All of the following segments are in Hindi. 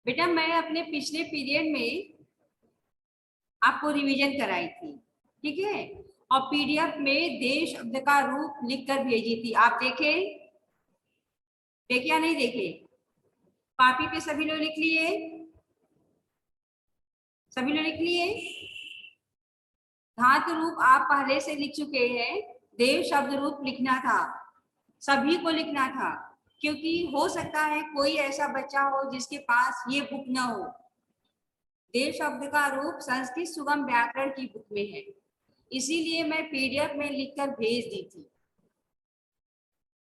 बेटा मैं अपने पिछले पीरियड में आपको रिवीजन कराई थी, ठीक है। और पीडीएफ में देश शब्द का रूप लिखकर भेजी थी, आप देखे या नहीं देखे? कॉपी पे सभी लोग लिख लिए? सभी लोग लिख लिए? धातु रूप आप पहले से लिख चुके हैं, देव शब्द रूप लिखना था, सभी को लिखना था, क्योंकि हो सकता है कोई ऐसा बच्चा हो जिसके पास ये बुक ना हो। देव शब्द का रूप संस्कृत सुगम व्याकरण की बुक में है, इसीलिए मैं पीडीएफ में लिखकर भेज दी थी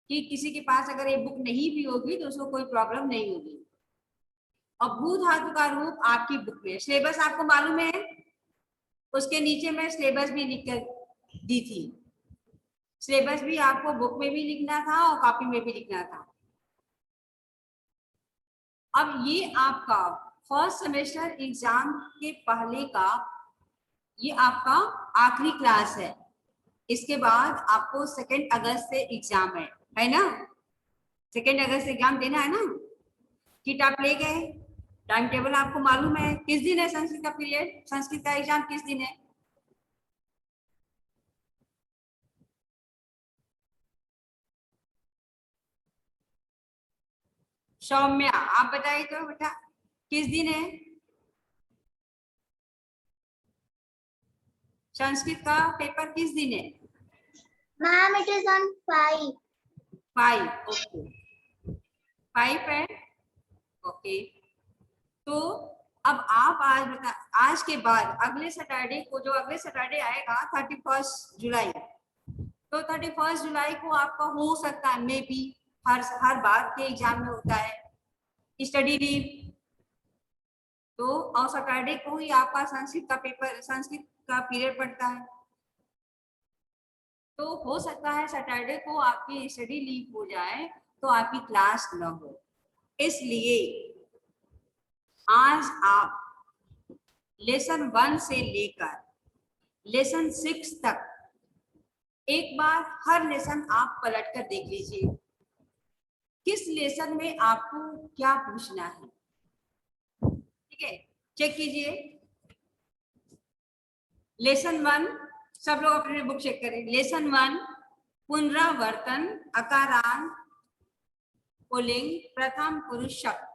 कि किसी के पास अगर ये बुक नहीं भी होगी तो उसको कोई प्रॉब्लम नहीं होगी। और भू धातु का रूप आपकी बुक में, सिलेबस आपको मालूम है, उसके नीचे मैं सिलेबस भी लिखकर दी थी। सिलेबस भी आपको बुक में भी लिखना था और कॉपी में भी लिखना था। अब ये आपका फर्स्ट सेमेस्टर एग्जाम के पहले का ये आपका आखिरी क्लास है। इसके बाद आपको 2 अगस्त से एग्जाम है ना? 2 अगस्त से एग्जाम देना है ना? किट आप ले गए, टाइम टेबल आपको मालूम है, किस दिन है संस्कृत का पीरियड, संस्कृत का एग्जाम किस दिन है? सौम्या आप बताइए तो बेटा किस दिन है संस्कृत का पेपर, किस दिन है? Ma'am it is on 5। 5, okay 5 है, ओके। तो अब आप आज बता, आज के बाद अगले सैटरडे को, जो अगले सैटरडे आएगा 31 जुलाई, तो 31 जुलाई को आपका हो सकता है मे बी, हर बार के एग्जाम में होता है स्टडी लीव, तो और सैटरडे को ही आपका संस्कृत का पेपर, संस्कृत का पीरियड पड़ता है, तो हो सकता है सैटरडे को आपकी स्टडी लीव हो जाए तो आपकी क्लास न हो। इसलिए आज आप लेसन 1 से लेकर लेसन 6 तक एक बार हर लेसन आप पलट कर देख लीजिए, किस लेसन में आपको क्या पूछना है, ठीक है। चेक कीजिए लेसन 1, सब लोग अपने बुक चेक करें। लेसन 1 पुनरावर्तन अकारांत पुल्लिंग प्रथम पुरुष शब्द।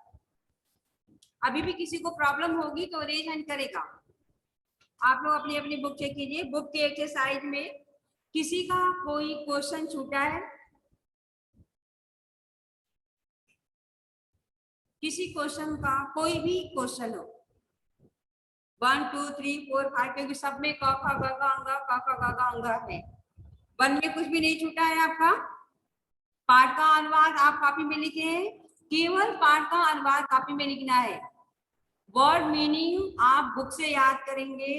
अभी भी किसी को प्रॉब्लम होगी तो रेज हैंड करेगा। आप लोग अपनी अपनी बुक चेक कीजिए, बुक के एक्सरसाइज में किसी का कोई क्वेश्चन छूटा है? किसी क्वेश्चन का कोई भी क्वेश्चन हो, 1 2 3 4 5, क्योंकि सब में क ख ग घ अंग क ख ग घ अंग है, 1 में कुछ भी नहीं छूटा है आपका। पाठ का अनुवाद आप कॉपी में लिखे हैं, केवल पाठ का अनुवाद कॉपी में लिखना है। वर्ड मीनिंग आप बुक से याद करेंगे,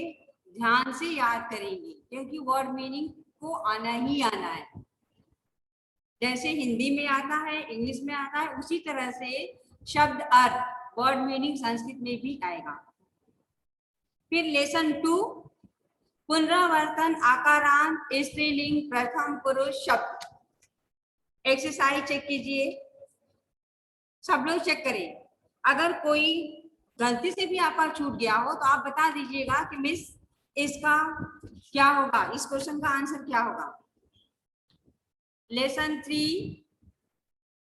ध्यान से याद करेंगे, क्योंकि वर्ड मीनिंग को आना ही आना है। जैसे हिंदी में आता है, इंग्लिश में आता है, उसी तरह से शब्द अर्थ वर्ड मीनिंग संस्कृत में भी आएगा। फिर लेसन 2 पुनरावर्तन आकारांत स्त्रीलिंग प्रथम पुरुष शब्द। एक्सरसाइज चेक कीजिए, सब लोग चेक करें। अगर कोई गलती से भी आपका छूट गया हो तो आप बता दीजिएगा कि मिस इसका क्या होगा, इस क्वेश्चन का आंसर क्या होगा। लेसन 3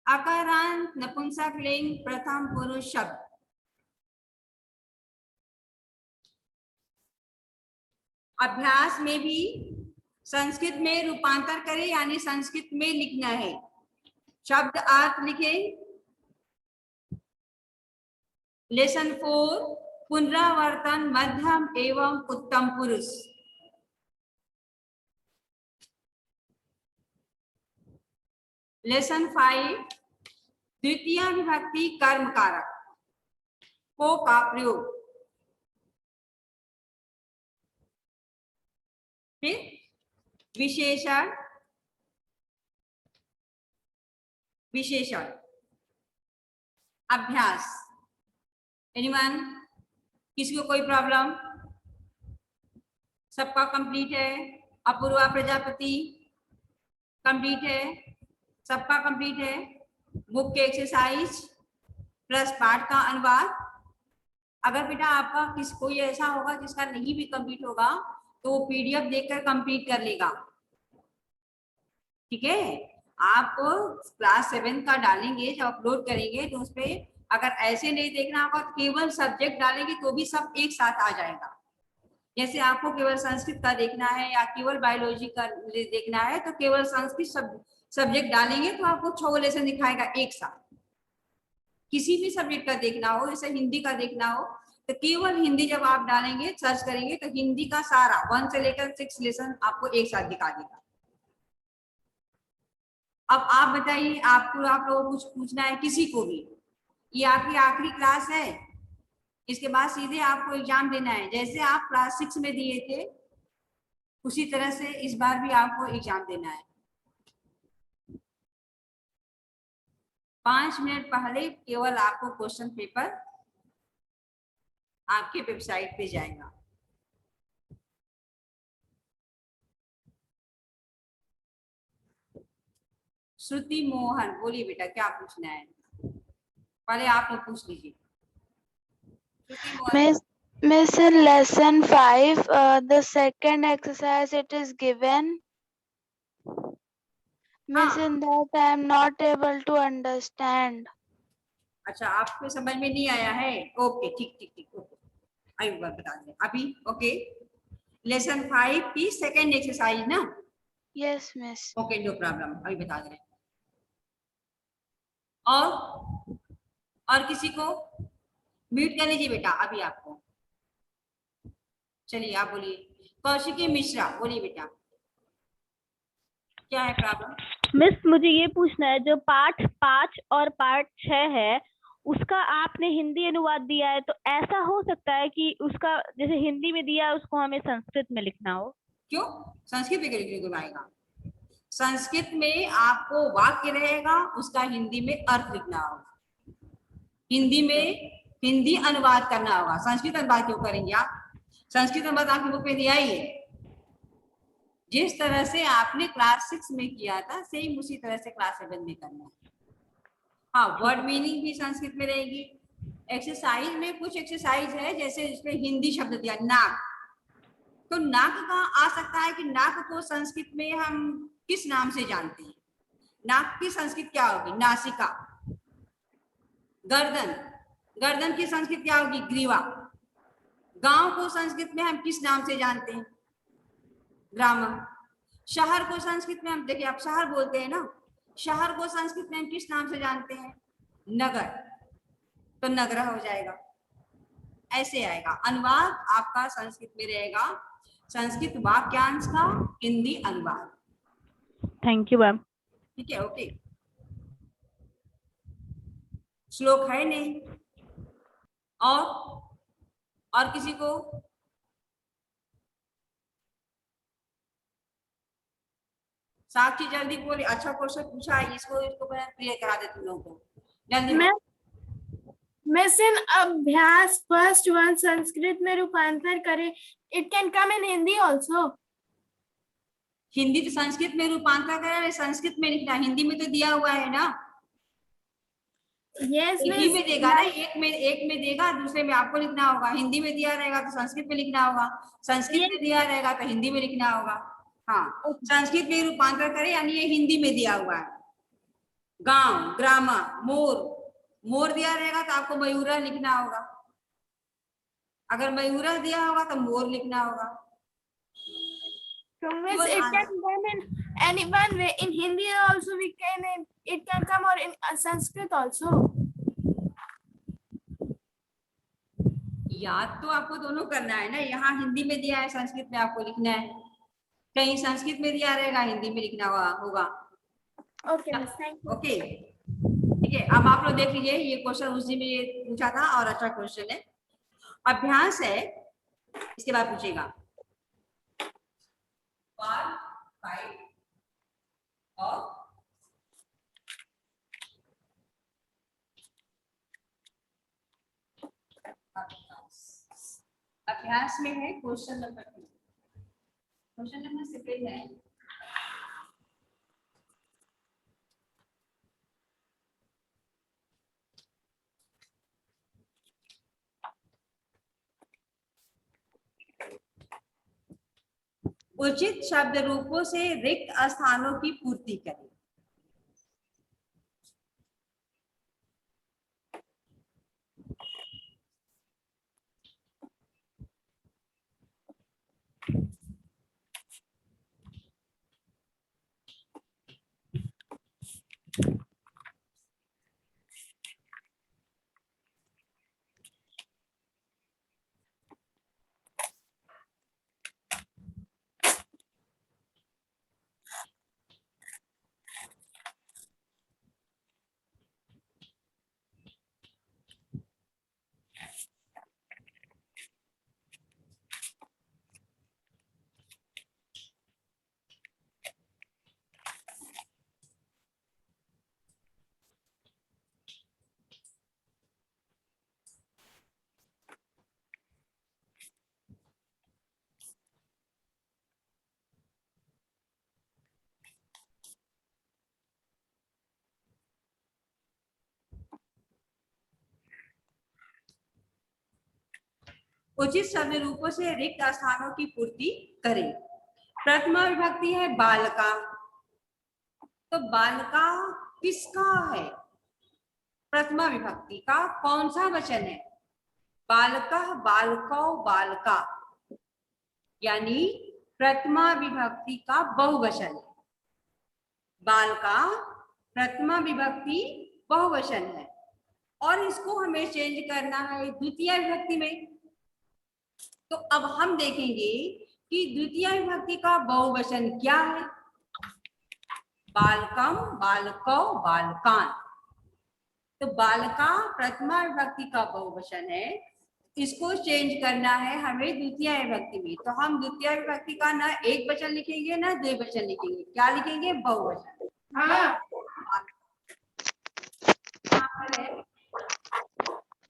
अकारांत नपुंसक लिंग प्रथम पुरुष शब्द। अभ्यास में भी संस्कृत में रूपांतर करें, यानी संस्कृत में लिखना है, शब्द अर्थ लिखें। लेसन 4 पुनरावर्तन मध्यम एवं उत्तम पुरुष। लेसन 5 द्वितीय विभक्ति कर्म कारक को का प्रयोग। फिर विशेषण विशेषण। अभ्यास, एनीवन, किसी को कोई प्रॉब्लम? सबका कंप्लीट है। अपूर्वा प्रजापति कंप्लीट है, सबका कंप्लीट है। बुक के एक्सरसाइज प्लस पाठ का अनुवाद अगर बेटा आपका कोई ऐसा होगा जिसका नहीं भी कंप्लीट होगा तो वो पीडीएफ देखकर कंप्लीट कर लेगा, ठीक है। आप क्लास 7 का डालेंगे जब अपलोड करेंगे तो उसपे अगर ऐसे नहीं देखना होगा तो केवल सब्जेक्ट डालेंगे तो भी सब एक साथ आ जाएगा। जैसे आपको केवल संस्कृत का देखना है या केवल बायोलॉजी का देखना है तो केवल संस्कृत सब्जेक्ट डालेंगे तो आपको 6 लेसन दिखाएगा एक साथ। किसी भी सब्जेक्ट का देखना हो, जैसे हिंदी का देखना हो तो केवल हिंदी जब आप डालेंगे सर्च करेंगे तो हिंदी का सारा 1 से लेकर 6 लेसन आपको एक साथ दिखा देगा। अब आप बताइए, आप लोगों को कुछ पूछना है किसी को भी, ये आपकी आखिरी क्लास है, इसके बाद सीधे आपको एग्जाम देना है। जैसे आप क्लास 6 में दिए थे उसी तरह से इस बार भी आपको एग्जाम देना है। 5 मिनट पहले केवल आपको क्वेश्चन पेपर आपके वेबसाइट पे जाएगा। श्रुति मोहन, बोलिए बेटा क्या पूछना है, पहले आप लोग पूछ लीजिए। श्रुति Mohan, Miss, in lesson 5, the second exercise it is given. Miss, हाँ। in that I am not able to understand. अच्छा, आपको समझ में नहीं आया है, ओके ठीक ठीक ठीक, ओके अभी बता दें अभी। ओके, लेसन 5 की सेकेंड एक्सरसाइज ना? Yes, Miss. Okay no problem, अभी बता दे रहे हैं। और किसी को म्यूट कर लीजिए बेटा अभी आपको। चलिए आप बोलिए, कौशिकी मिश्रा बोलिए बेटा क्या है प्रॉब्लम? मिस, मुझे ये पूछना है, जो पाठ 5 और पाठ 6 है उसका आपने हिंदी अनुवाद दिया है, तो ऐसा हो सकता है कि उसका जैसे हिंदी में दिया है उसको हमें संस्कृत में लिखना हो? क्यों संस्कृत में लिखने को आएगा? संस्कृत में आपको वाक्य रहेगा, उसका हिंदी में अर्थ लिखना होगा, हिंदी में हिंदी अनुवाद करना होगा। संस्कृत अनुवाद क्यों करेंगे आप? संस्कृत अनुवाद आपकी बुक में दिया ही है। जिस तरह से आपने क्लास 6 में किया था सेम उसी तरह से क्लास 7 में करना है। हाँ, वर्ड मीनिंग भी संस्कृत में रहेगी। एक्सरसाइज में कुछ एक्सरसाइज है जैसे इसमें हिंदी शब्द दिया नाक, तो नाक कहाँ आ सकता है कि नाक को संस्कृत में हम किस नाम से जानते हैं? नाक की संस्कृत क्या होगी? नासिका। गर्दन, गर्दन की संस्कृत क्या होगी? ग्रीवा। गांव को संस्कृत में हम किस नाम से जानते हैं? ग्रामम। शहर को संस्कृत में हम, देखिए आप शहर बोलते हैं ना, शहर को संस्कृत में हम किस नाम से जानते हैं? नगर, तो नगरा हो जाएगा। ऐसे आएगा अनुवाद आपका संस्कृत में रहेगा, संस्कृत वाक्यांश का हिंदी अनुवाद। Thank you ma'am. ठीक है, ओके। श्लोक है नहीं? और किसी को? साक्षी जल्दी बोली, अच्छा क्वेश्चन पूछा है, इसको क्लियर करा दे तुम लोगों को जल्दी। मिस, इन अभ्यास फर्स्ट वन संस्कृत में रूपांतर करें, it can come in Hindi also. Hindi तो संस्कृत में रूपांतर करें, संस्कृत में लिखना, हिंदी में तो दिया हुआ है ना। यस एक ही में देगा ना, एक में देगा, दूसरे में आपको लिखना होगा। हिंदी में दिया रहेगा तो संस्कृत में लिखना होगा, संस्कृत में दिया रहेगा तो हिंदी में लिखना होगा। हाँ, संस्कृत में रूपांतर करें यानी ये हिंदी में दिया हुआ है। गांव, ग्रामर, मोर, मोर दिया रहेगा तो आपको मयूरा लिखना होगा, अगर मयूरा दिया होगा तो मोर लिखना होगा। So miss, it can come in any one way. In Hindi also we can, it can come, or in Sanskrit also. याद तो आपको दोनों करना है ना, यहाँ हिंदी में दिया है, संस्कृत में आपको लिखना है। कहीं संस्कृत में दिया रहेगा, हिंदी में लिखना होगा। Okay miss, thank you. Okay ठीक है, अब आप लोग देख लीजिए, ये क्वेश्चन उस दिन में ये पूछा था और अच्छा क्वेश्चन है, अभ्यास है, इसके बाद पूछेगा 1, 5 और अभ्यास में है question number 2। Question number second है, उचित शब्द रूपों से रिक्त स्थानों की पूर्ति करें। उचित शब्द रूपों से रिक्त स्थानों की पूर्ति करें। प्रथमा विभक्ति है बालका, तो बालका किसका है? प्रथमा विभक्ति का कौन सा वचन है? बालका, बालको, बालका, यानी प्रथमा विभक्ति का बहुवचन है। बालका प्रथमा विभक्ति बहुवचन है और इसको हमें चेंज करना है द्वितीय विभक्ति में। तो अब हम देखेंगे कि द्वितीय विभक्ति का बहुवचन क्या है। बालकम, बालको, बालकान। तो बालका प्रथमा विभक्ति का बहुवचन है, इसको चेंज करना है हमें द्वितीय विभक्ति में। तो हम द्वितीय विभक्ति का ना एक वचन लिखेंगे ना द्विवचन लिखेंगे, क्या लिखेंगे? बहुवचन।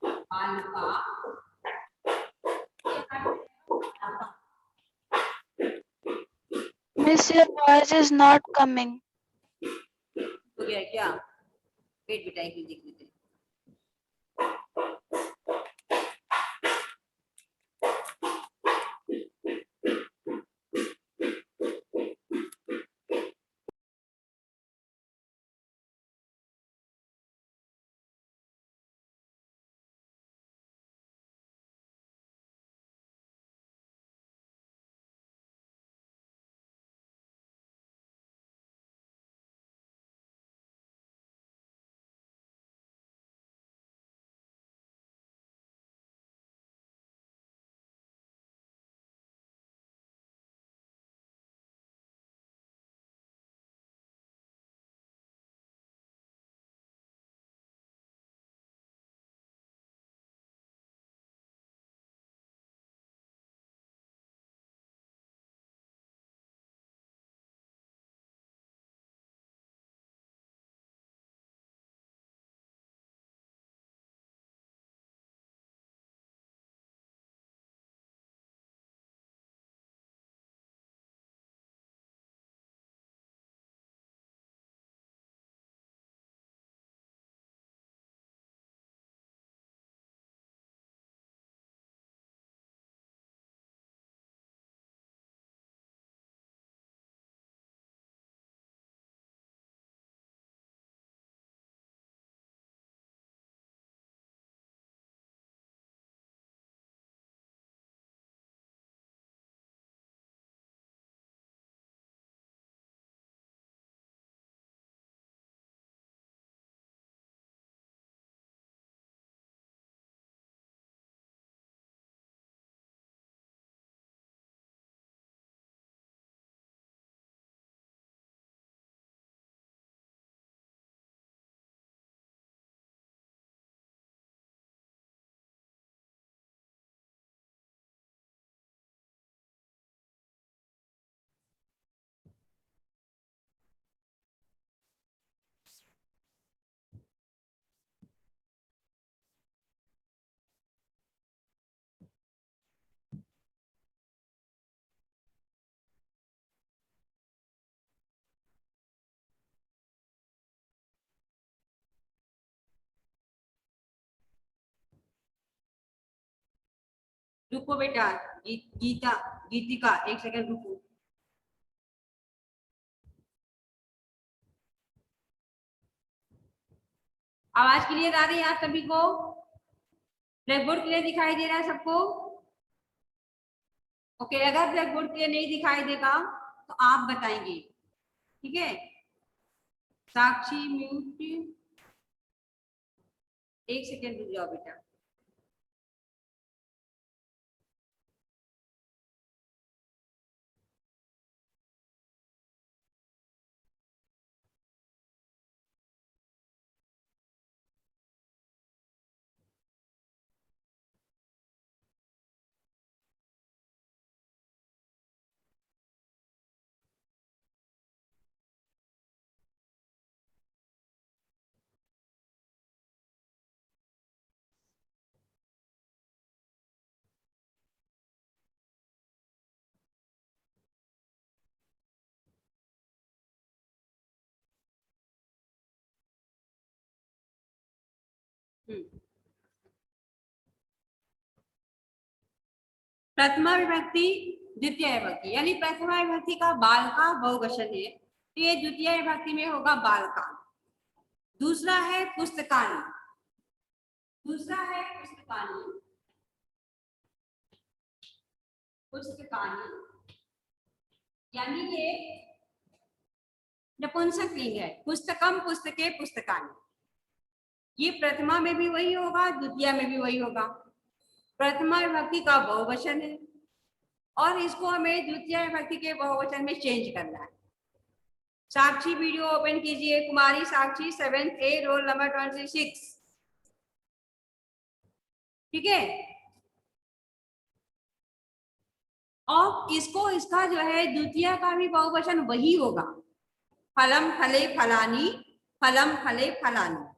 बालका, Miss, your voice is not coming. हो गया क्या? वेट बेटा एक देख लेते हैं। रुको बेटा, गीता, गीतिका, एक सेकंड रुको। आवाज क्लियर आ रही है आप सभी को? ब्लैक बोर्ड क्लियर दिखाई दे रहा है सबको? ओके, अगर ब्लैक बोर्ड क्लियर नहीं दिखाई देगा तो आप बताएंगे, ठीक है? साक्षी म्यूट, एक सेकेंड रुक जाओ बेटा। प्रथमा विभक्ति द्वितीय विभक्ति, यानी प्रथमा विभक्ति का बाल का बहुवचन है, तो ये द्वितीय विभक्ति में होगा बाल का। दूसरा है पुस्तकानी, दूसरा है पुस्तकानी, पुस्तकानी यानी ये नपुंसक लिंग है। पुस्तकम पुस्तके पुस्तकानी, ये प्रथमा में भी वही होगा, द्वितीय में भी वही होगा। प्रथमा विभक्ति का बहुवचन है और इसको हमें द्वितीय विभक्ति के बहुवचन में चेंज करना है। साक्षी वीडियो ओपन कीजिए, कुमारी साक्षी 7th A रोल नंबर 26, ठीक है? और इसको इसका जो है द्वितीय का भी बहुवचन वही होगा, फलम फले फलानी, फलम फले फलानी,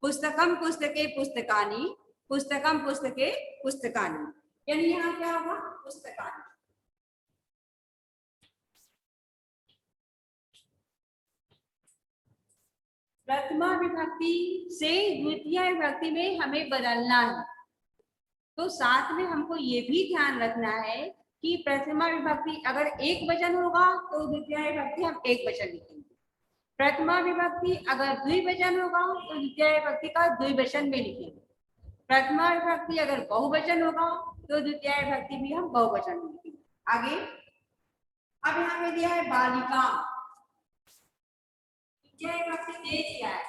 पुस्तकम पुस्तके पुस्तकानी, पुस्तकम पुस्तके पुस्तकानी, यानी यहाँ क्या होगा? पुस्तकानी। प्रथमा विभक्ति से द्वितीय विभक्ति में हमें बदलना है, तो साथ में हमको ये भी ध्यान रखना है कि प्रथमा विभक्ति अगर एक वचन होगा तो द्वितीय विभक्ति हम एक वचन लिखेंगे। प्रथमा विभक्ति अगर द्विवचन होगा तो द्वितीय विभक्ति का द्विवचन में लिखेंगे। प्रथमा विभक्ति अगर बहुवचन होगा तो द्वितीय विभक्ति भी हम बहुवचन में लिखेंगे। आगे अब यहाँ पे दिया है बालिका, द्वितीय विभक्ति दे दिया है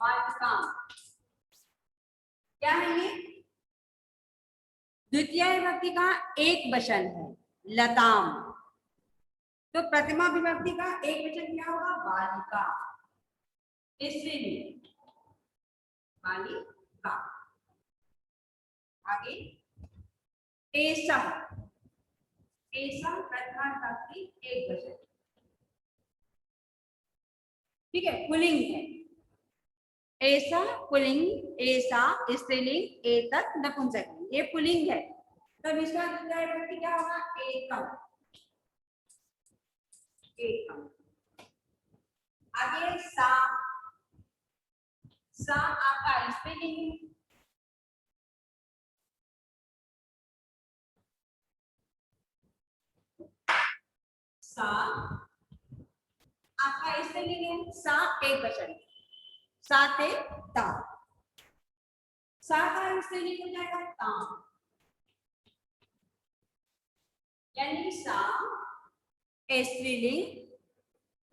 बालिका, क्या है ये? द्वितीय विभक्ति का एक वचन है लताम, तो प्रथमा विभक्ति का एक वचन क्या होगा? बालिका, इसलिए बालिका। आगे एसम, एसम प्रथमा विभक्ति एक वचन, ठीक है? पुल्लिंग है, ऐसा पुल्लिंग, ऐसा स्त्रीलिंग, एतत् नपुंसकलिंग, ये पुल्लिंग है, तब इसका द्वितीय विभक्ति क्या होगा? एकम, एकम। आगे सा, सा आपका स्त्रीलिंग, सा आपका स्त्रीलिंग है, सा एक वचन, साते ता, सा का स्त्रीलिंग हो जाएगा ताम, यानी सा स्त्रीलिंग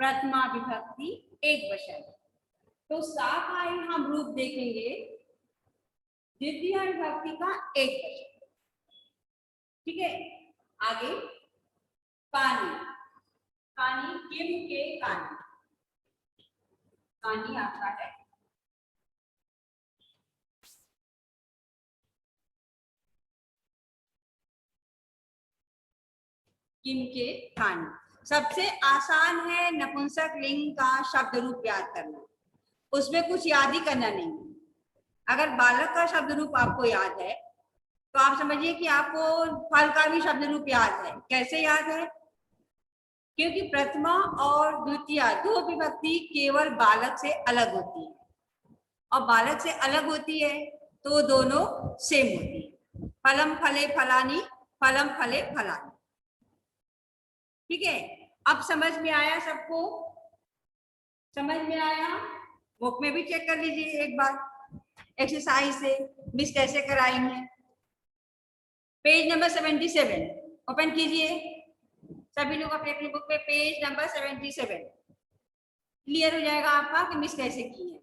प्रथमा विभक्ति एक वचन। तो सा का ही हम रूप देखेंगे द्वितीय विभक्ति का एक वचन, ठीक है? आगे कानी, कानी किम के कानी, कानी आपका है किम के कानी। सबसे आसान है नपुंसक लिंग का शब्द रूप याद करना, उसमें कुछ याद ही करना नहीं है। अगर बालक का शब्द रूप आपको याद है तो आप समझिए कि आपको फल का भी शब्द रूप याद है। कैसे याद है? क्योंकि प्रथमा और द्वितीय दो विभक्ति केवल बालक से अलग होती है, और बालक से अलग होती है तो दोनों सेम होती है। फलम फले फलानी, फलम फले फलानी, ठीक है? अब समझ में आया सबको? समझ में आया? बुक में भी चेक कर लीजिए एक बार एक्सरसाइज से मिस कैसे कराई है। पेज नंबर 77 ओपन कीजिए सभी लोग अपने अपनी बुक में, पेज नंबर 77। क्लियर हो जाएगा आपका कि मिस कैसे की है।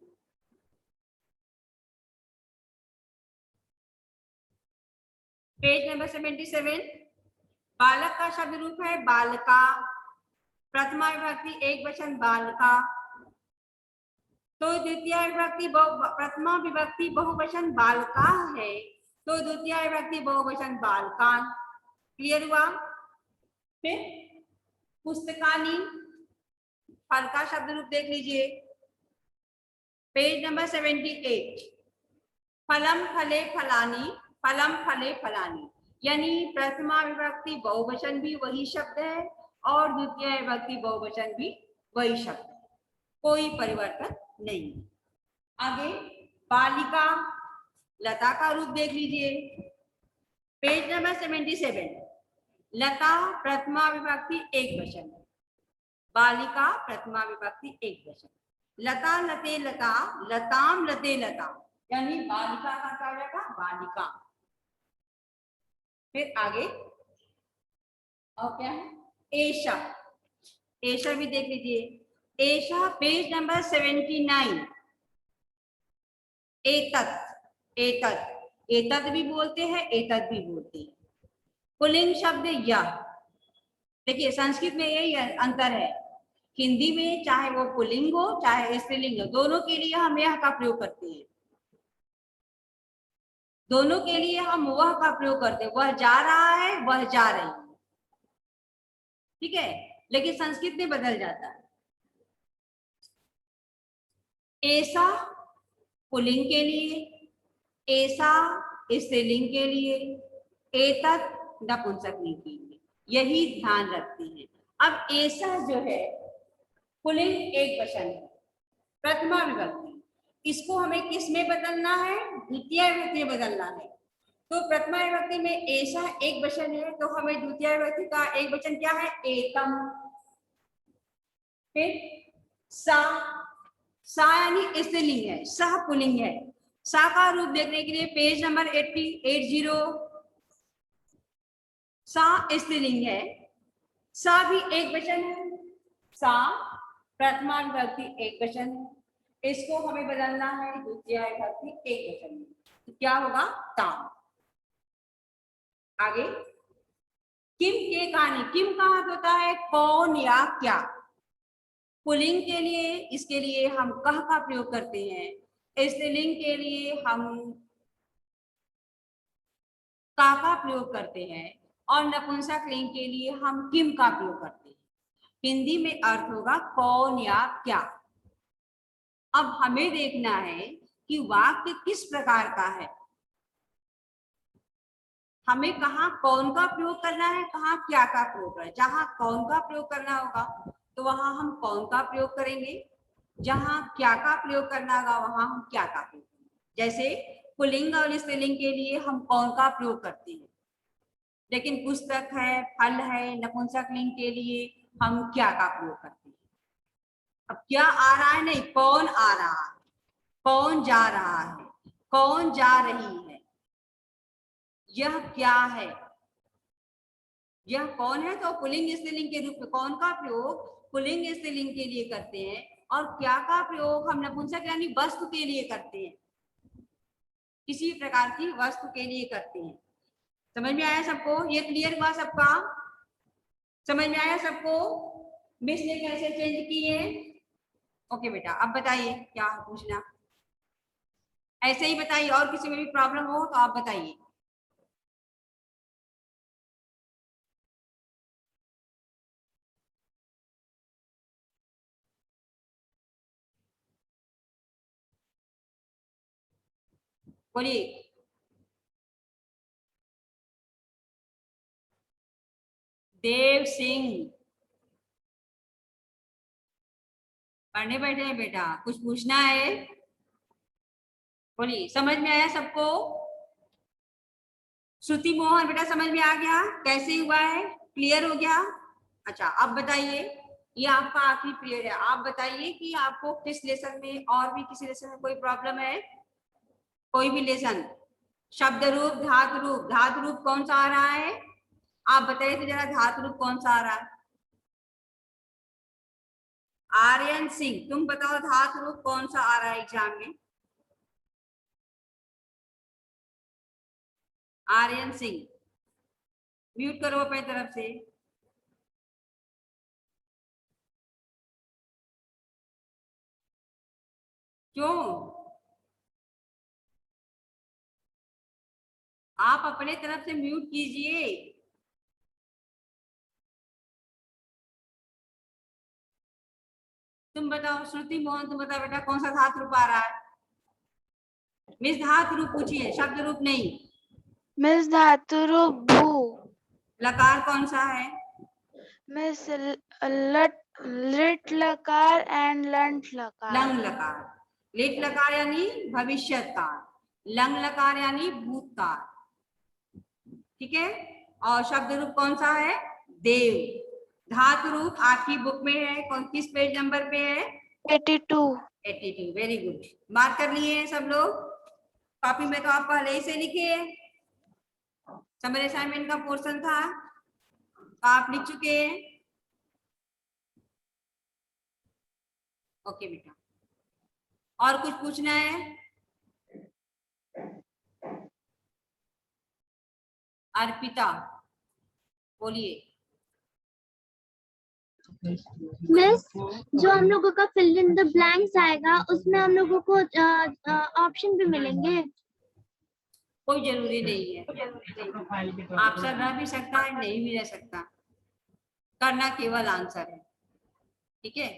Page number 77। बालक का शब्द रूप है बालका, प्रथमा विभक्ति एक वचन बालका, तो द्वितीय विभक्ति प्रथमा विभक्ति बहुवचन बालका है, तो द्वितीय विभक्ति बहुवचन बालकान। क्लियर हुआ। फिर पुस्तकानी, फल का शब्द रूप देख लीजिए पेज नंबर 78। फलम फले फलानी, फलम फले फलानी, यानी प्रथमा विभक्ति बहुवचन भी वही शब्द है और द्वितीय विभक्ति बहुवचन भी वही शब्द है, कोई परिवर्तन नहीं। आगे बालिका, लता का रूप देख लीजिए पेज नंबर 77। लता प्रथमा विभक्ति एक वचन, बालिका प्रथमा विभक्ति एक वचन। लता लते लता, लताम लते लता, यानी बालिका का क्या हो जाएगा बालिका। फिर आगे और क्या है ऐशा, ऐशा भी देख लीजिए ऐशा पेज नंबर 79। एतत, एतत, एतत भी बोलते हैं एतत भी बोलते हैं। पुल्लिंग शब्द यह, देखिए संस्कृत में यही अंतर है, हिंदी में चाहे वो पुल्लिंग हो चाहे स्त्रीलिंग हो, दोनों के लिए हम यह का प्रयोग करते हैं, दोनों के लिए हम वह का प्रयोग करते हैं। वह जा रहा है, वह जा रही है, ठीक है, लेकिन संस्कृत में बदल जाता है। ऐसा पुल्लिंग के लिए, ऐसा स्त्रीलिंग के लिए, एतत नपुंसकलिंग के लिए, यही ध्यान रखते हैं। अब ऐसा जो है पुल्लिंग एक वचन है, प्रथमा विभक्ति, इसको हमें किस में बदलना है द्वितीय विभक्ति में बदलना है। तो प्रथमा विभक्ति में ऐसा एक वचन है तो हमें द्वितीय विभक्ति का एक वचन क्या है एकम। फिर सा, सा यानी स्त्रीलिंग है, सह पुल्लिंग है। सा का रूप देखने के लिए पेज नंबर 80। सा स्त्रीलिंग है, सा भी एक वचन है, सा प्रथमा विभक्ति एक वचन है, इसको हमें बदलना है द्वितीय विभक्ति एक वचन में, तो क्या होगा ताम। आगे किम के कहानी, किम का अर्थ होता है कौन या क्या। पुल्लिंग के लिए इसके लिए हम कह का प्रयोग करते हैं, स्त्रीलिंग के लिए हम का प्रयोग करते हैं और नपुंसक लिंग के लिए हम किम का प्रयोग करते हैं। हिंदी में अर्थ होगा कौन या क्या। अब हमें देखना है कि वाक्य किस प्रकार का है, हमें कहाँ कौन का प्रयोग करना है, कहाँ क्या का प्रयोग करना है। जहां कौन का प्रयोग करना होगा तो वहां हम कौन का प्रयोग करेंगे, जहां क्या का प्रयोग करना होगा वहां हम क्या का प्रयोग करेंगे। जैसे पुल्लिंग और स्त्रीलिंग के लिए हम कौन का प्रयोग करते हैं, लेकिन पुस्तक है, फल है, नपुंसक लिंग के लिए हम क्या का प्रयोग करते हैं। अब क्या आ रहा है नहीं, कौन आ रहा है, कौन जा रहा है, कौन जा रही है, यह क्या है, यह कौन है। तो पुल्लिंग स्त्रीलिंग के रूप में कौन का प्रयोग पुल्लिंग स्त्रीलिंग के लिए करते हैं और क्या का प्रयोग हम नपुंसक यानी वस्तु के लिए करते हैं, किसी प्रकार की वस्तु के लिए करते हैं। समझ में आया सबको, ये क्लियर हुआ सबका, समझ में आया सबको मिस ने कैसे चेंज किए। ओके बेटा अब बताइए क्या पूछना, ऐसे ही बताइए, और किसी में भी प्रॉब्लम हो तो आप बताइए। बोलिए। देव सिंह पढ़ने बैठे हैं बेटा, कुछ पूछना है बोलिए। समझ में आया सबको। श्रुति मोहन बेटा समझ में आ गया कैसे हुआ है, क्लियर हो गया। अच्छा अब बताइए ये आपका आखिरी पीरियड है। आप बताइए कि आपको किस लेसन में और भी किसी लेसन में कोई प्रॉब्लम है? कोई भी लेसन, शब्द रूप, धातु रूप, धातु रूप कौन सा आ रहा है? आप बताइए तो जरा, धातु रूप कौन सा आ रहा है? आर्यन सिंह, तुम बताओ धातु रूप कौन सा आ रहा है एग्जाम में? आर्यन सिंह, म्यूट करो अपनी तरफ से। क्यों? आप अपने तरफ से म्यूट कीजिए। तुम बताओ श्रुति मोहन, तुम बताओ बेटा कौन सा धातु रूप आ रहा है? मिस धातु रूप पूछिए, शब्द रूप नहीं। मिस धातु रूप भू। लकार कौन सा है? मिस लिट लकार एंड लंट लकार। लंग लकार। लिट लकार यानी भविष्यत काल, लंग लकार यानी भूतकाल। ठीक है। और शब्द रूप कौन सा है? देव। धातु रूप आपकी बुक में है, कौन किस पेज नंबर पे है? 82। 82, वेरी गुड। मार्क कर लिए हैं सब लोग? कॉपी में तो आप पहले ही से लिखे हैं, समर असाइनमेंट का पोर्शन था तो आप लिख चुके हैं। ओके बेटा, और कुछ पूछना है? अर्पिता बोलिए। मिस, जो हम लोगों का फिल इन द ब्लैंक्स आएगा उसमें हम लोगों को ऑप्शन भी मिलेंगे? कोई जरूरी नहीं है, ऑप्शन रह भी सकता है, नहीं भी रह सकता, करना केवल आंसर है। ठीक है,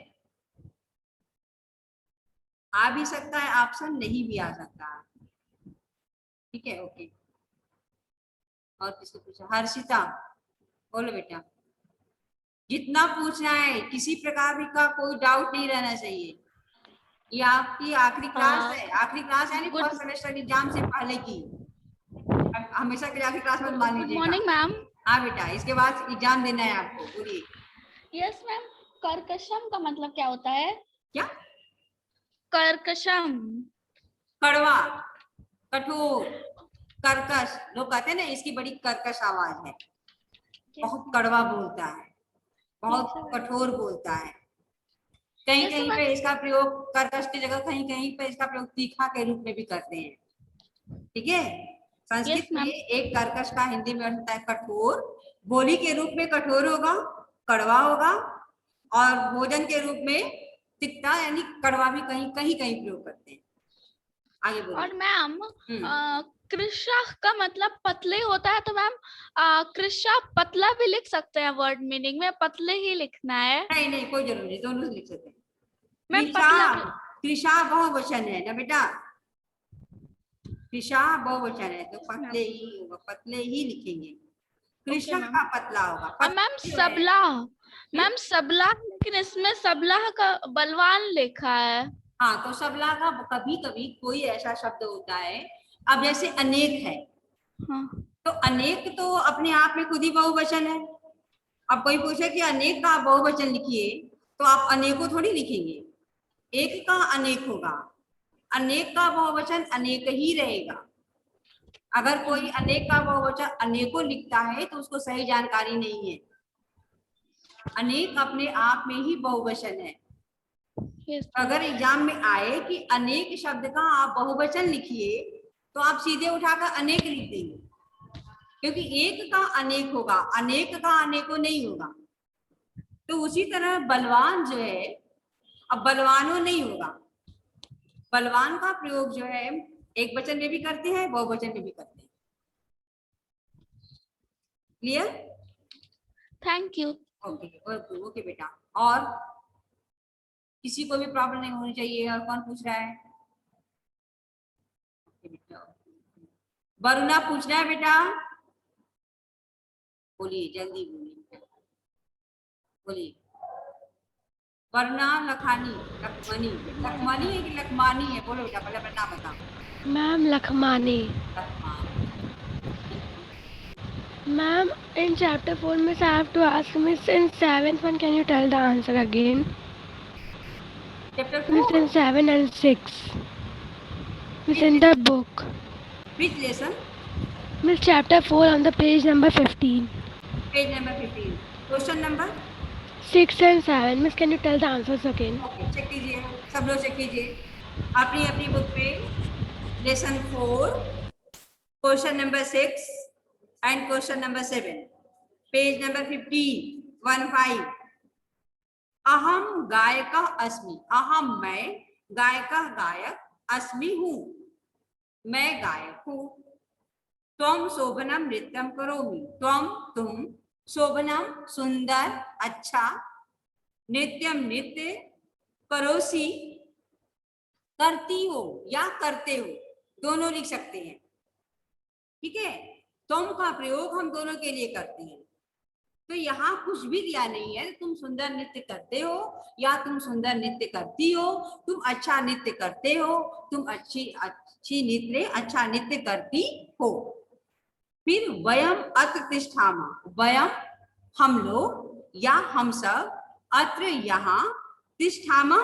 आ भी सकता है ऑप्शन, नहीं भी आ सकता है। ठीक है, ओके। और किसको पूछा? हर्षिता बोलो बेटा। जितना पूछना है, किसी प्रकार का कोई डाउट नहीं रहना चाहिए। ये आपकी आखिरी क्लास है, आखिरी क्लास है फर्स्ट सेमेस्टर एग्जाम से पहले की। हमेशा के लिए आखिरी क्लास मत मान लीजिएगा। Morning ma'am. हाँ बेटा, इसके बाद एग्जाम देना है आपको। बोलिए। यस मैम, कर्कशम का मतलब क्या होता है? क्या? कर्कशम। कड़वा, कठोर, कर्कश। लोग कहते हैं ना इसकी बड़ी कर्कश आवाज है, बहुत कड़वा बोलता है, बहुत कठोर बोलता है। कहीं कहीं पे इसका प्रयोग कर्कश की जगह कहीं कहीं पे इसका प्रयोग तीखा के रूप में भी करते हैं। ठीक है, संस्कृत में एक कर्कश का हिंदी में होता है कठोर। बोली के रूप में कठोर होगा, कड़वा होगा, और भोजन के रूप में तिक्ता यानी कड़वा भी कहीं कहीं कहीं प्रयोग करते हैं। आगे बोलिए। और मैम, कृषा का मतलब पतले होता है, तो मैम कृषा पतला भी लिख सकते हैं? वर्ड मीनिंग में पतले ही लिखना है? नहीं नहीं, कोई जरूरी नहीं, दोनों लिख सकते हैं। मैम कृषा बहुवचन है ना बेटा, कृषा बहुवचन है तो पतले ही होगा, पतले ही लिखेंगे। कृषा का पतला होगा। मैम सबला, मैम सबला, लेकिन इसमें सबला का बलवान लिखा है। हाँ, तो सबला का कभी कभी कोई ऐसा शब्द होता है, अब जैसे अनेक है, हाँ। तो अनेक तो अपने आप में खुद ही बहुवचन है। अब कोई पूछे कि अनेक का आप बहुवचन लिखिए, तो आप अनेकों थोड़ी लिखेंगे, एक का अनेक होगा। अनेक का बहुवचन अनेक ही रहेगा। अगर कोई अनेक का बहुवचन अनेकों लिखता है तो उसको सही जानकारी नहीं है। अनेक अपने आप में ही बहुवचन है। अगर एग्जाम में आए कि अनेक शब्द का आप बहुवचन लिखिए, तो आप सीधे उठाकर अनेक लिख देंगे, क्योंकि एक का अनेक होगा, अनेक का अनेकों नहीं होगा। तो उसी तरह बलवान जो है, अब बलवानों नहीं होगा। बलवान का प्रयोग जो है एक वचन में भी करते हैं, बहुवचन में भी करते हैं। Clear? Thank you. Okay okay okay बेटा। और किसी को भी प्रॉब्लम नहीं होनी चाहिए। और कौन पूछ रहा है? वरुणा पूछ रहा है बेटा, बोलिए जल्दी बोलिए, बोलिए। वरुणा लखानी, लखमनी, लखमनी है कि लखमानी है? बोलो बेटा, पहले अपना नाम बताओ। Ma'am Lakhmani. Ma'am, in chapter 4, Miss, I have to ask Miss, in 7th one, can you tell the answer again? Chapter Miss, 4, in 7 and 6. Miss, in the book. which lesson? Miss, chapter 4 on the page number 15. Page number 15, question number 6 and 7. Miss, can you tell the answers again? Okay, check कीजिए, सब लोग चेक कीजिए अपनी अपनी बुक पे lesson 4 question number 6 and question number 7, page number 15 अहम गायक अस्मि, अहम मैं, गायक गायक, अस्मि हूँ, मैं गायक हूँ। त्वम शोभनम नृत्यम करोमि, त्वम तुम, शोभनम सुंदर अच्छा, नृत्यम नृत्य, करोसी करती हो या करते हो, दोनों लिख सकते हैं। ठीक है, तुम का प्रयोग हम दोनों के लिए करते हैं। तो यहाँ कुछ भी दिया नहीं है, तुम सुंदर नृत्य करते हो या तुम सुंदर नृत्य करती हो, तुम अच्छा नृत्य करते हो, तुम अच्छी नृत्य अच्छा नृत्य करती हो। फिर वयम अत्र तिष्ठामा, वयम हम लोग या हम सब, अत्र यहाँ, तिष्ठामा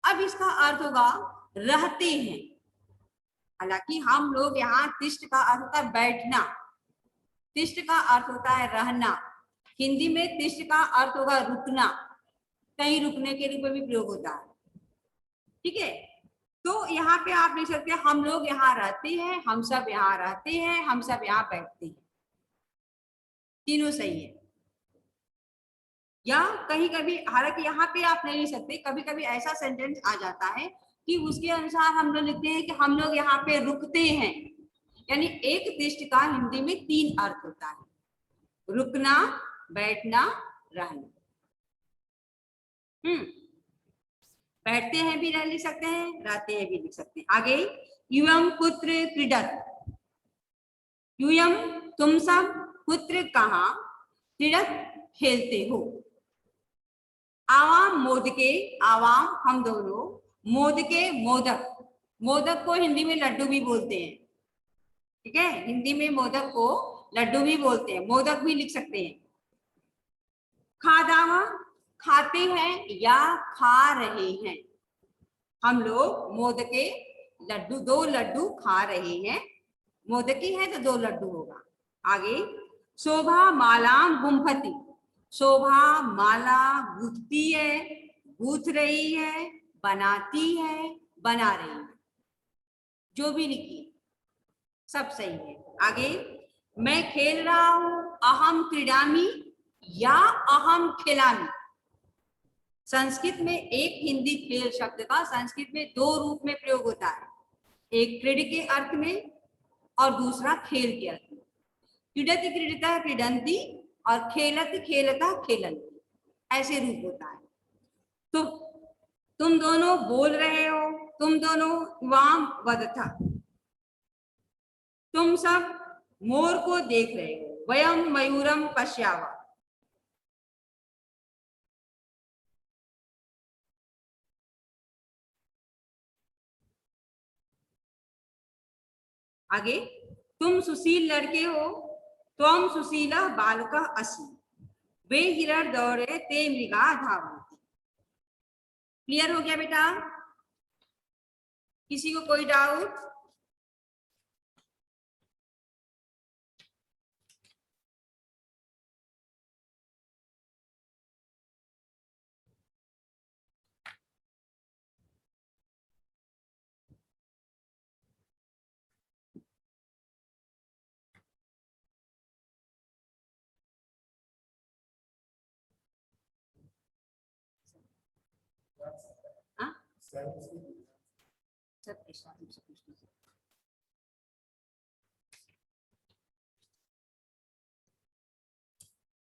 अब इसका अर्थ होगा रहते हैं। हालांकि हम लोग यहाँ तिष्ठ का अर्थ होता है बैठना, तिष्ठ का अर्थ होता है रहना। हिंदी में तिष्ठ का अर्थ होगा रुकना, कहीं रुकने के रूप में भी प्रयोग होता है। ठीक है, तो यहाँ पे आप लिख सकते हैं हम लोग यहाँ रहते हैं, हम सब यहाँ रहते हैं, हम सब यहाँ बैठते हैं, तीनों सही है। या कहीं कभी, हालांकि यहाँ पे आप नहीं लिख सकते, कभी कभी ऐसा सेंटेंस आ जाता है कि उसके अनुसार हम लोग लिखते हैं कि हम लोग यहाँ पे रुकते हैं। यानी एक तिष्ठ का हिंदी में 3 अर्थ होता है, रुकना, बैठना, रहना। बैठते हैं भी लिख सकते हैं, रहते हैं भी लिख सकते हैं। आगे यूयम पुत्र क्रीडत, यूयम तुम सब, पुत्र कहाँ, क्रीडत खेलते हो। आवाम मोदके, आवाम हम दोनों, मोदके मोदक, मोदक को हिंदी में लड्डू भी बोलते हैं। ठीक है, हिंदी में मोदक को लड्डू भी बोलते हैं, मोदक भी लिख सकते हैं। खादावा खाते हैं या खा रहे हैं, हम लोग मोदके लड्डू, 2 लड्डू खा रहे हैं, मोदकी है तो 2 लड्डू होगा। आगे शोभा मालाम गुम्फती, शोभा माला गूंथती है, गूंथ रही है, बनाती है, बना रही है, जो भी लिखिए सब सही है। आगे मैं खेल रहा हूं, अहम क्रीडामी या अहम खिलामी। संस्कृत में एक हिंदी खेल शब्द का संस्कृत में 2 रूप में प्रयोग होता है, एक क्रीड के अर्थ में और दूसरा खेल के अर्थ में। क्रीडति क्रीडता क्रीडंती और खेलत खेलता खेलंती, ऐसे रूप होता है। तो तुम दोनों बोल रहे हो, तुम दोनों वाम वदथा, तुम सब मोर को देख रहे हो, वयम मयूरम पश्यावा। आगे तुम सुशील लड़के हो, त्वम सुशीला बालका असि, वे हिरण दौड़े ते मृगा धावन्ति। क्लियर हो गया बेटा? किसी को कोई डाउट?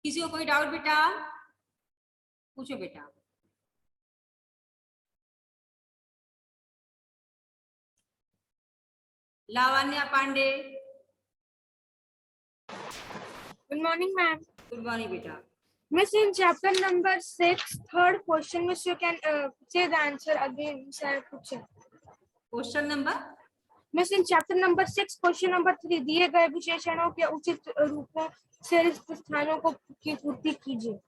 किसी को कोई डाउट बेटा? पूछो बेटा। Lavanya Pandey, Good morning, ma'am. Good morning बेटा। Miss, in chapter number 6, third question, Miss, you can say the answer again, sir. Question number miss in chapter number 6 question number 3 दिए गए विशेषणों के उचित रूपों से रिक्त स्थानों को की पूर्ति कीजिए।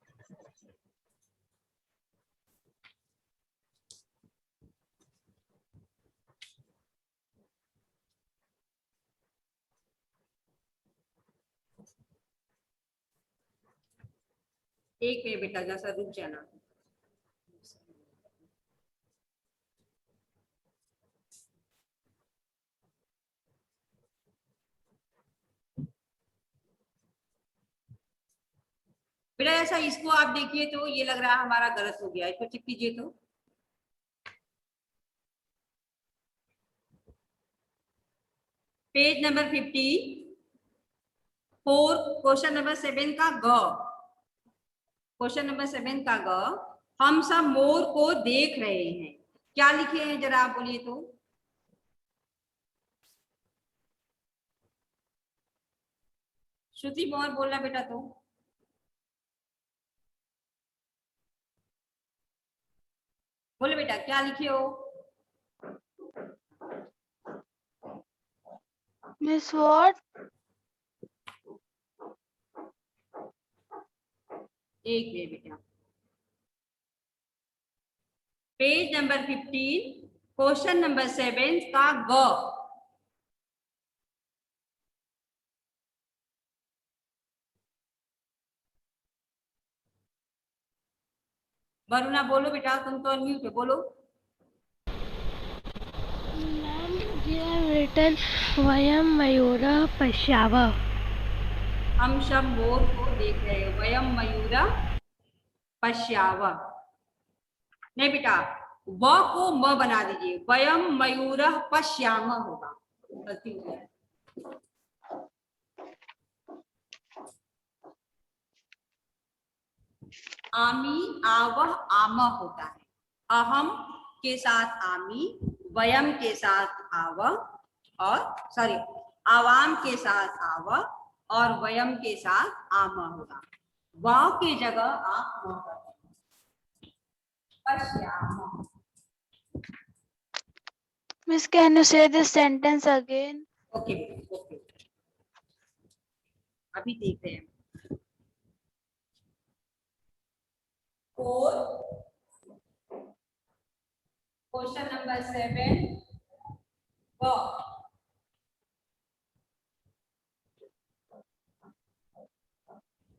एक मिनट बेटा, जैसा रुक जाना। बेटा ऐसा इसको आप देखिए तो ये लग रहा है हमारा गलत हो गया, इसको चेक कीजिए तो। पेज नंबर 54, क्वेश्चन नंबर 7 का ग, क्वेश्चन नंबर 7 का ग, हम सब मोर को देख रहे हैं, क्या लिखे हैं जरा आप बोलिए तो। श्रुति मोर बोलना बेटा तो। बोले बेटा क्या लिखे हो। Miss what? एक मिनट बेटा, पेज नंबर 15 क्वेश्चन नंबर 7 का ग, वरुणा बोलो बेटा, तुम तो अनम्यूट है, बोलो। रिटन वयम मयूरा पश्यावा। हम सब मोर को देख रहे हैं, वयम मयूरा पश्यावा। नहीं बेटा, व को म बना दीजिए, वयम मयूरा पश्याम होगा, गलती हो गया। आमी आवह आम होता है, अहम के साथ आमी, वयम के साथ आव, और सॉरी आवाम के साथ आव और वयम के साथ आम होगा। वाव की जगह आप म कर दें, पश्याम। Miss, can you say this sentence again? Okay okay, अभी देख रहे हैं। क्वेश्चन नंबर 7 व,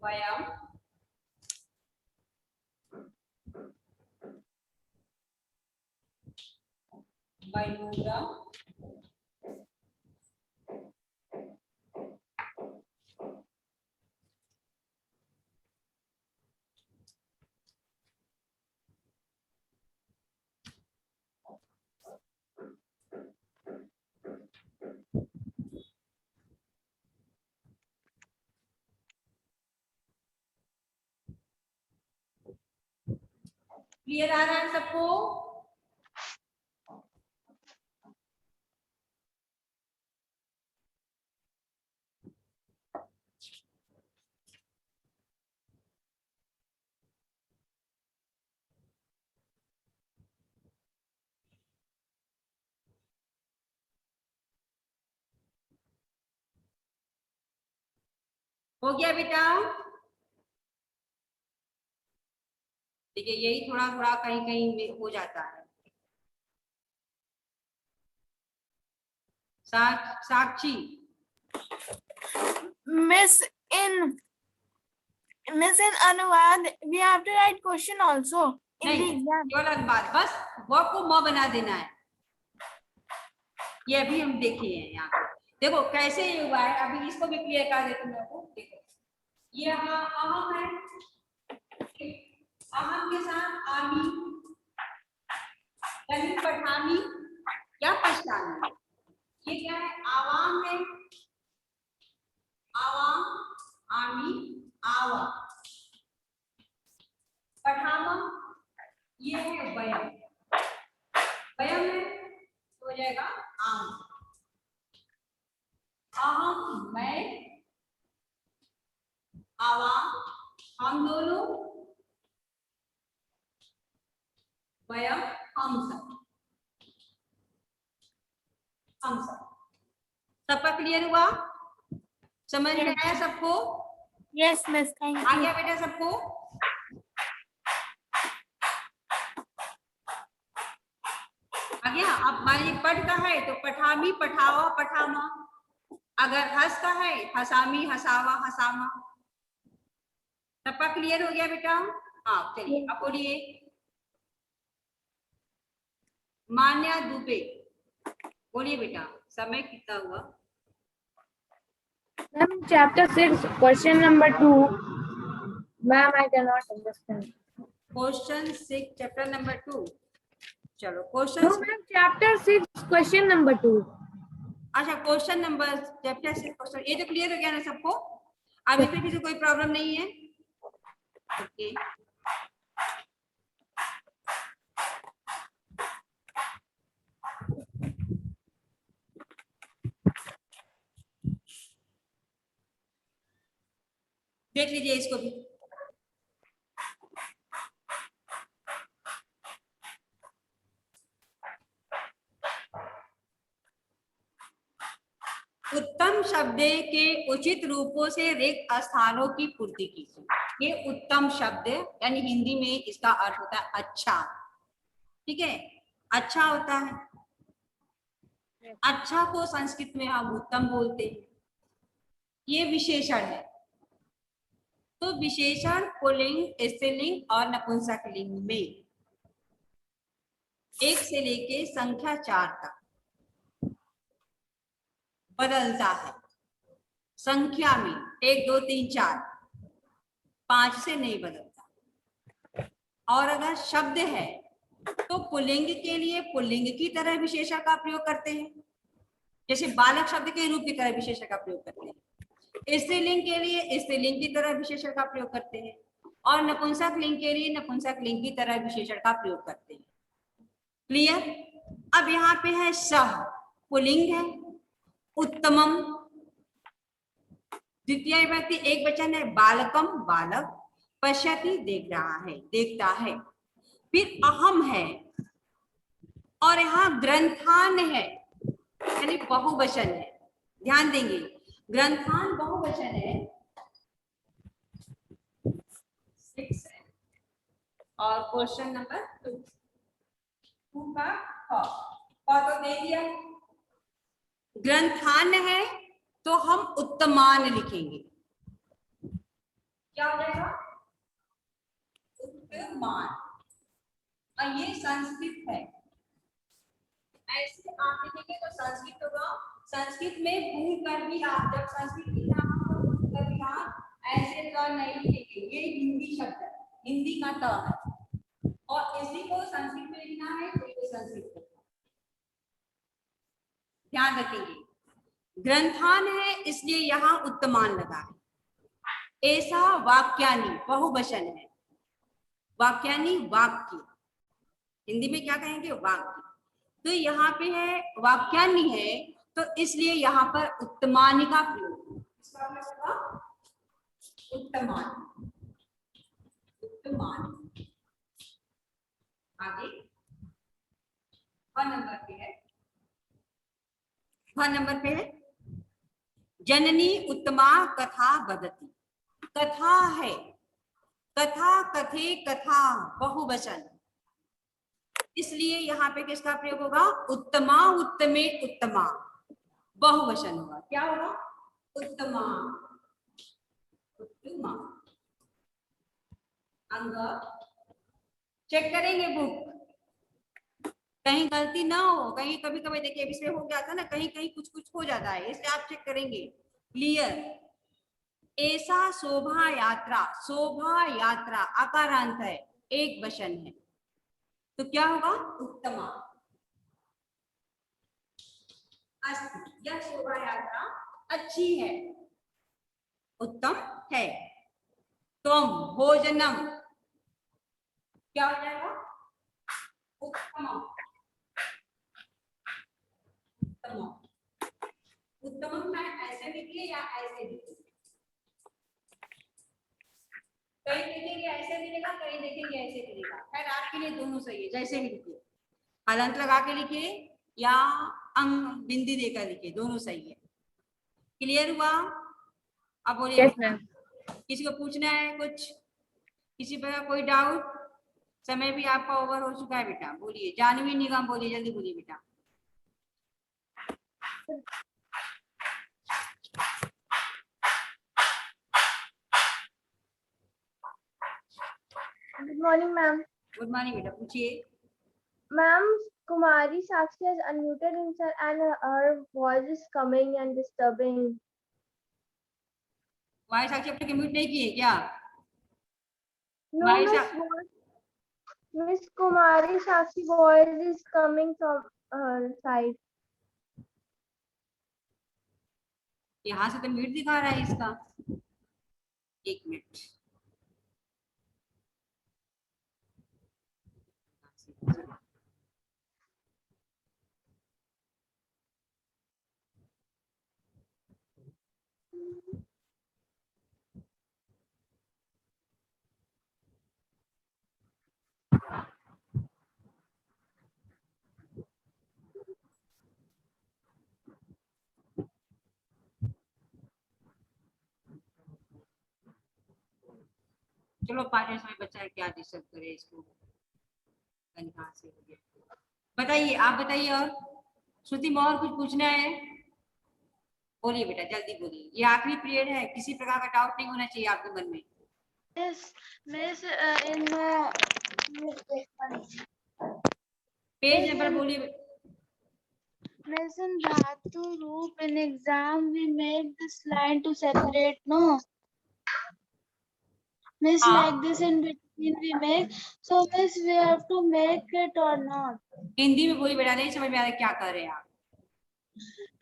वयम मयूरा क्लियर आ रहा है सबको। हो गया बेटा। देखिए यही थोड़ा थोड़ा कहीं कहीं में हो जाता है। साक्षी। Miss in अनुवाद we have to write question also in the नहीं, exam. केवल अनुवाद, बस व को म बना देना है। ये अभी हम देखे हैं यहाँ पे। देखो कैसे ये हुआ है, अभी इसको भी क्लियर कर देते हैं आपको। देखो ये यहाँ अहम है, अहम के साथ आमी, यानी पठामी या पछतानी। ये क्या है, आवाम है, आवाम, आमी, आवा, पठामा, ये है वयम, वयम है तो हो जाएगा आम, अहम मैं, आवाम हम दोनों, वयम हम सब, हम सब। सबका क्लियर हुआ? समझ में आया सबको? Yes, miss. Thank uh you. गया बेटा सबको? आ गया? अब मान लीजिए पढ़ का है तो पठामी पठावा पठामा, अगर हंस का है हसामी हसावा हसामा। सबका क्लियर हो गया बेटा? हाँ चलिए अब बोलिए। मान्या दुबे, बोलिए बेटा, समय कितना हुआ? Ma'am, chapter 6, question number 2. Ma'am, I cannot understand. Question 6 chapter number 2। चलो No, question, ma'am, chapter 6, question number 2. अच्छा क्वेश्चन नंबर चैप्टर 6 क्वेश्चन, ये तो क्लियर हो गया ना सबको? अब इसमें किसी कोई प्रॉब्लम नहीं है? ओके देख लीजिए इसको भी। उत्तम शब्द के उचित रूपों से रिक्त स्थानों की पूर्ति कीजिए। ये उत्तम शब्द यानी हिंदी में इसका अर्थ होता है अच्छा, ठीक है? अच्छा होता है, अच्छा को संस्कृत में हम उत्तम बोलते हैं। ये विशेषण है, तो विशेषण पुल्लिंग, स्त्रीलिंग और नपुंसकलिंग में 1 से लेके संख्या 4 तक बदलता है। संख्या में 1 2 3 4 5 से नहीं बदलता। और अगर शब्द है तो पुल्लिंग के लिए पुल्लिंग की तरह विशेषण का प्रयोग करते हैं, जैसे बालक शब्द के रूप की तरह विशेषण का प्रयोग करते हैं। स्त्रीलिंग के लिए स्त्रीलिंग की तरह विशेषण का प्रयोग करते हैं, और नपुंसक लिंग के लिए नपुंसक लिंग की तरह विशेषण का प्रयोग करते हैं। क्लियर? अब यहाँ पे है सह, पुल्लिंग है। उत्तमम द्वितीय व्यक्ति एक वचन है। बालकम, बालक। पश्यति, देख रहा है, देखता है। फिर अहम है, और यहाँ ग्रंथान है यानी बहुवचन है। ध्यान देंगे, ग्रंथान बहुवचन है। 6 है। और क्वेश्चन नंबर 2 का तो दे दिया। ग्रंथान है तो हम उत्तमान लिखेंगे। क्या हो जाएगा? उत्तमान। और ये संस्कृत है, ऐसे आप लिखेंगे तो संस्कृत होगा। संस्कृत में भूल कर भी आप जब संस्कृत लिखना हो तो भूल कर भी आप ऐसे तो नहीं लिखेंगे। ये हिंदी शब्द है, हिंदी का त है, और इसी को संस्कृत में लिखना है तो ये संस्कृत है। ध्यान रखेंगे, ग्रंथान है इसलिए यहाँ उत्तमान लगा है। ऐसा वाक्यानि बहुवचन है। वाक्यानि वाक्य, हिंदी में क्या कहेंगे? वाक्य। तो यहाँ पे है वाक्यानि है तो इसलिए यहाँ पर उत्तमानि का प्रयोग। इसका मतलब होगा उत्तमान। उत्तमान आगे 1 नंबर पे है। 1 नंबर पे है जननी उत्तमा कथा वदति। कथा है, कथा, कथे, कथा बहुवचन, इसलिए यहाँ पे किसका प्रयोग होगा? उत्तमा, उत्तमे, उत्तमा बहुवचन होगा। क्या होगा? उत्तमा, उत्तमा। अंग चेक करेंगे बुक, कहीं गलती ना हो। कहीं कभी कभी देखिए इसमें हो गया था ना, कहीं कहीं कुछ कुछ हो जाता है, इसलिए आप चेक करेंगे। क्लियर? ऐसा शोभा यात्रा, शोभा यात्रा अकारांत है, एक वचन है, तो क्या होगा? उत्तमा। अस्तु, यह शोभा यात्रा अच्छी है, उत्तम है। तुम भोजनम, क्या हो जाएगा? उत्तमम। उत्तमम, उत्तमम मैं ऐसे लिखिए या ऐसे लिखिए, कहीं देखेंगे ऐसे मिलेगा, कहीं देखेंगे ऐसे मिलेगा। खैर आपके लिए दोनों सही है, जैसे भी लिखिए, हलंत लगा के लिखिए या अंग बिंदी देकर लिखिए, दोनों सही है। क्लियर हुआ? अब बोलिए Yes, बेटा, ma'am. किसी को पूछना है कुछ, किसी पर कोई डाउट? समय भी आपका ओवर हो चुका है बेटा। बोलिए जानवी निगम, बोलिए जल्दी बोलिए बेटा। Good morning, ma'am. Good morning बेटा, पूछिए। Ma'am, Kumari Sakshi has unmuted himself and her voice is coming and disturbing. तुम्हारे साक्षी अपने म्यूट नहीं किए क्या? No, Kumari Miss, Miss Kumari Sakshi voice is coming from her side. यहाँ से तो म्यूट दिखा रहा है इसका। एक मिनट। चलो पार्टी समय बच्चा है, क्या डिस्टर्ब करे इसको। कहाँ से हो गया? बताइए, आप बताइए। और श्रुति में और कुछ पूछना है? बोलिए बेटा, जल्दी बोलिए। ये आखिरी पीरियड है, किसी प्रकार का डाउट नहीं होना चाहिए आपके मन में। पेज नंबर बोलिए। Miss, in Dhatu Roop in exam we make this line to separate, no? Miss, like this in between we make. So Miss, we have to make it or not? Hindi में बोलिए बेटा, नहीं समझ में आ रहा क्या कर रहे हैं आप।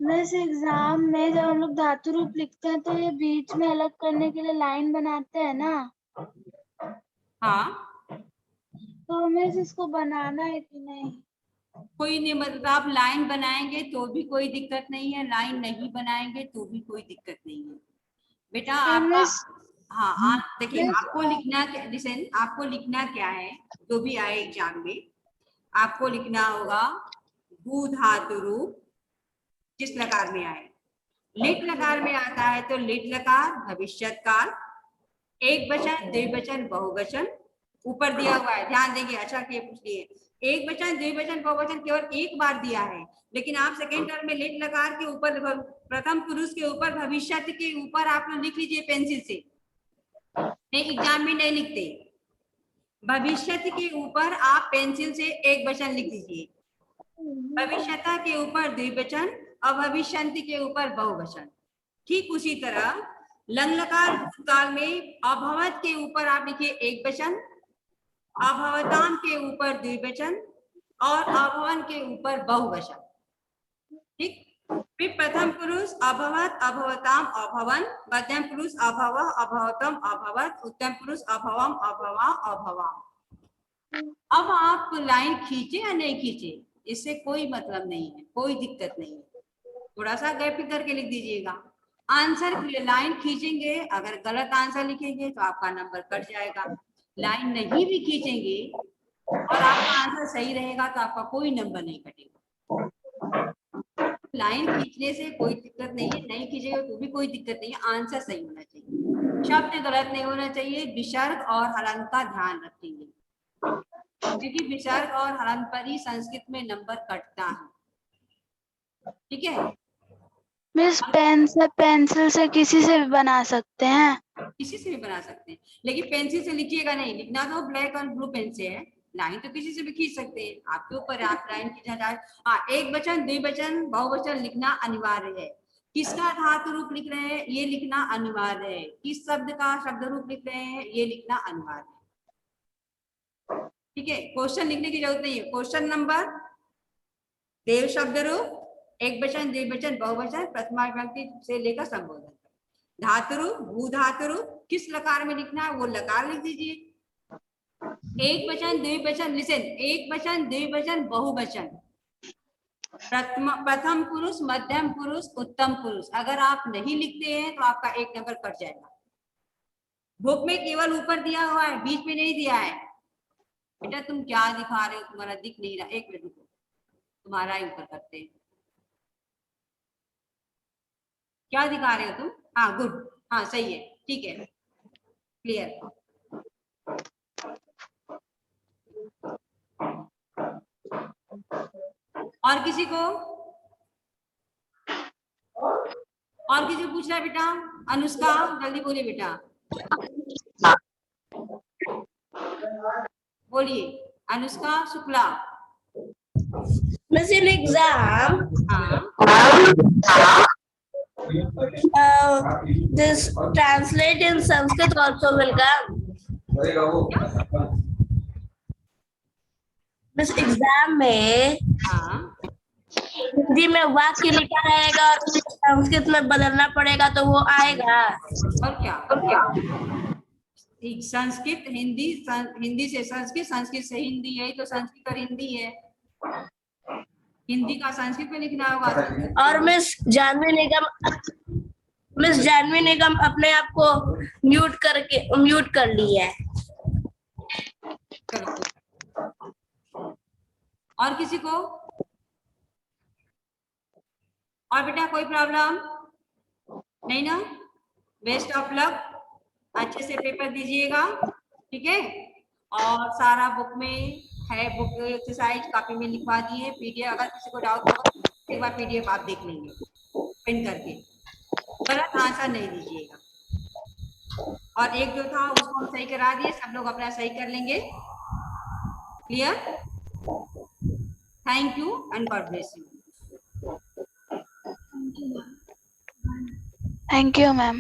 मिस, एग्जाम में जब हम लोग धातु रूप लिखते हैं तो ये बीच में अलग करने के लिए लाइन बनाते हैं ना? हाँ, तो मिस इसको बनाना है कि नहीं? कोई नहीं, मतलब आप लाइन बनाएंगे तो भी कोई दिक्कत नहीं है, लाइन नहीं बनाएंगे तो भी कोई दिक्कत नहीं है बेटा। आपका हाँ, आप देखिए, आपको लिखना क्या, लिसन, आपको लिखना क्या है, जो भी आए एग्जाम में आपको लिखना होगा भू धातु रूप जिस लकार में आए। लिट लकार में आता है तो लिट लकार, भविष्यत काल, एक वचन, द्विवचन, बहुवचन ऊपर दिया हुआ है, ध्यान देंगे। अच्छा किए पूछ लिए। एक वचन, द्विवचन, बहुवचन केवल एक बार दिया है, लेकिन आप सेकेंड टर्म में लिट लकार के ऊपर, प्रथम पुरुष के ऊपर, भविष्यत के ऊपर आप लोग लिख लीजिए पेंसिल से। नहीं, एग्जाम में नहीं लिखते। भविष्यत के ऊपर आप पेंसिल से एक वचन लिख दीजिए, भविष्यता के ऊपर द्विवचन और भविष्यंति के ऊपर बहुवचन। ठीक उसी तरह लंग लकार भूतकाल में अभवत के ऊपर आप लिखिए एक वचन, अभवताम के ऊपर द्विवचन और अभवन के ऊपर बहुवचन। ठीक, फिर प्रथम पुरुष अभवत, अभवताम, अभवन, मध्यम पुरुष अभव, अभवतम, अभवत, उत्तम पुरुष अभवम, अभवा, अभवाम। अब आप लाइन खींचे या नहीं खींचे, इससे कोई मतलब नहीं है, कोई दिक्कत नहीं है। थोड़ा सा गैप करके लिख दीजिएगा। आंसर लाइन खींचेंगे, अगर गलत आंसर लिखेंगे तो आपका नंबर कट जाएगा। लाइन नहीं भी खींचेंगे और आपका आंसर सही रहेगा तो आपका कोई नंबर नहीं कटेगा। लाइन खींचने से कोई दिक्कत नहीं है, नहीं खींचेगा तो भी कोई दिक्कत नहीं है, आंसर सही होना चाहिए, शब्द गलत नहीं होना चाहिए। विसर्ग और हलंत का ध्यान रखेंगे, क्योंकि विसर्ग और हलंत पर ही संस्कृत में नंबर कटता है। ठीक है मिस, पेंसिल से किसी से भी बना सकते हैं? किसी से भी बना सकते हैं, लेकिन पेंसिल से लिखिएगा नहीं, लिखना तो ब्लैक और ब्लू पेन से है। लाइन तो किसी से भी खींच सकते हैं, आपके ऊपर आप लाइन खींचना चाहे। हाँ, एक वचन, द्विवचन, बहुवचन लिखना अनिवार्य है। किसका धातु रूप लिख रहे हैं ये लिखना अनिवार्य है, किस शब्द का शब्द रूप लिख रहे हैं ये लिखना अनिवार्य है। ठीक है, क्वेश्चन लिखने की जरूरत नहीं है। क्वेश्चन नंबर, देव शब्द रूप, एक वचन, द्विवचन, बहुवचन, प्रथमा विभक्ति से लेकर संबोधन। धातु रूप, भू धातु रूप किस लकार में लिखना है वो लकार लिख दीजिए। एक वचन, द्विवचन, लिसन, एक वचन, द्विवचन, बहुवचन, प्रथम पुरुष, मध्यम पुरुष, उत्तम पुरुष अगर आप नहीं लिखते हैं तो आपका एक नंबर कट जाएगा। बुक में केवल ऊपर दिया हुआ है, बीच में नहीं दिया है। बेटा तुम क्या दिखा रहे हो, तुम्हारा दिख नहीं रहा, एक मिनट रुको, तुम्हारा ही ऊपर करते हैं। क्या दिखा रहे हो तुम? हाँ गुड, हाँ सही है, ठीक है, क्लियर। और किसी को पूछना है बेटा? अनुष्का जल्दी बोलिए बेटा, बोलिए। Anushka Shukla. Miss, in exam, हाँ this translate in Sanskrit also will come. Miss, exam में हाँ, हिंदी में वाक्य लिखा रहेगा और संस्कृत में बदलना पड़ेगा तो वो आएगा। और क्या ठीक, संस्कृत हिंदी, हिंदी से संस्कृत, संस्कृत से हिंदी, यही तो संस्कृत और हिंदी है। हिंदी का संस्कृत में लिखना होगा। और मिस जानवी निगम अपने आप को म्यूट कर ली है। और किसी को? और बेटा कोई प्रॉब्लम नहीं ना? बेस्ट ऑफ लक, अच्छे से पेपर दीजिएगा, ठीक है। और सारा बुक में है, बुक एक्सरसाइज कॉपी में लिखवा दिए, पीडीएफ अगर किसी को डाउट होगा एक बार पीडीएफ आप देख लेंगे प्रिंट करके, गलत आंसर नहीं दीजिएगा। और एक जो था उसको हम सही करा दिए, सब लोग अपना सही कर लेंगे, clear. Thank you and God bless you. Thank you, ma'am.